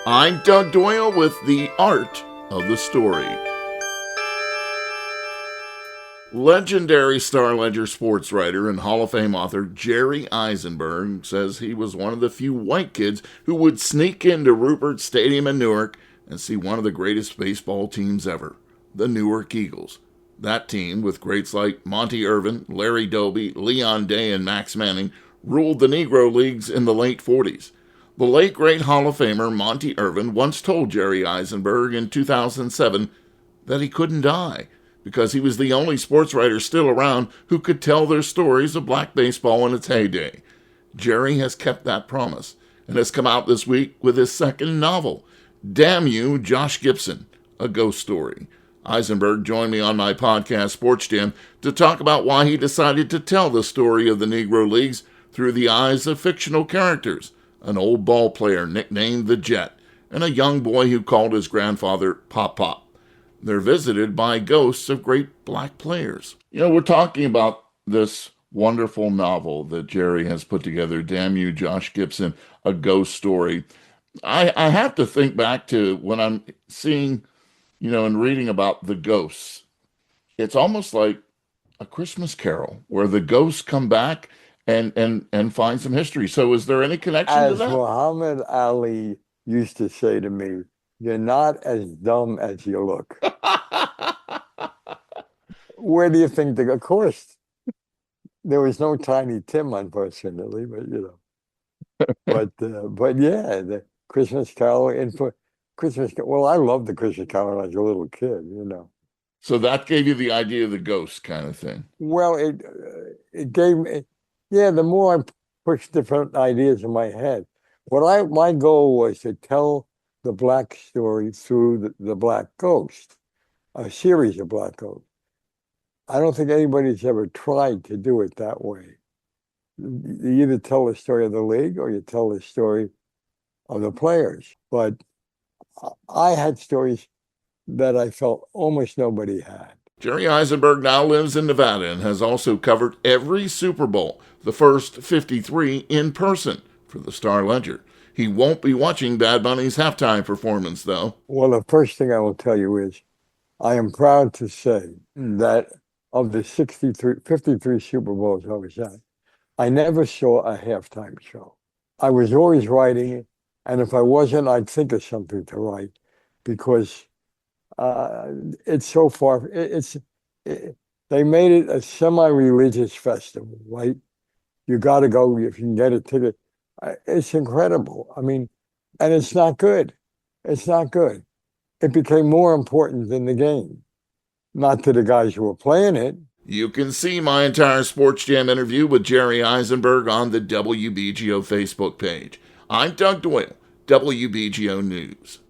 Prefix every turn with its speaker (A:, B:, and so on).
A: I'm Doug Doyle with The Art of the Story. Legendary Star Ledger sportswriter and Hall of Fame author Jerry Izenberg says he was one of the few white kids who would sneak into Rupert Stadium in Newark and see one of the greatest baseball teams ever, the Newark Eagles. That team, with greats like Monty Irvin, Larry Doby, Leon Day, and Max Manning, ruled the Negro Leagues in the late 40s. The late great Hall of Famer Monty Irvin once told Jerry Izenberg in 2007 that he couldn't die because he was the only sports writer still around who could tell their stories of black baseball in its heyday. Jerry has kept that promise and has come out this week with his second novel, Damn You, Josh Gibson, a ghost story. Izenberg joined me on my podcast, Sports Jam, to talk about why he decided to tell the story of the Negro Leagues through the eyes of fictional characters, an old ball player nicknamed the Jet, and a young boy who called his grandfather Pop Pop. They're visited by ghosts of great black players. We're talking about this wonderful novel that Jerry has put together, Damn You, Josh Gibson, a ghost story. I have to think back to when I'm seeing, and reading about the ghosts. It's almost like a Christmas Carol where the ghosts come back and find some history. So is there any connection to
B: As
A: that?
B: Muhammad Ali used to say to me, you're not as dumb as you look. Where do you think of course, there was no Tiny Tim, unfortunately, but but yeah, the Christmas Carol and for Christmas. Well, I loved the Christmas Carol as a little kid.
A: So that gave you the idea of the ghost kind of thing.
B: Well, it gave me, yeah. The more I pushed different ideas in my head, my goal was to tell the black story through the black ghost, a series of black ghosts. I don't think anybody's ever tried to do it that way. You either tell the story of the league or you tell the story of the players. But I had stories that I felt almost nobody had.
A: Jerry Izenberg now lives in Nevada and has also covered every Super Bowl, the first 53 in person for the Star Ledger. He won't be watching Bad Bunny's halftime performance, though.
B: Well, the first thing I will tell you is I am proud to say that of the 53 Super Bowls I was at, I never saw a halftime show. I was always writing it, and if I wasn't, I'd think of something to write because it's so far. They made it a semi-religious festival, right? You got to go if you can get a ticket. It's incredible. I mean, and it's not good. It's not good. It became more important than the game. Not to the guys who were playing it.
A: You can see my entire Sports Jam interview with Jerry Izenberg on the WBGO Facebook page. I'm Doug Doyle, WBGO News.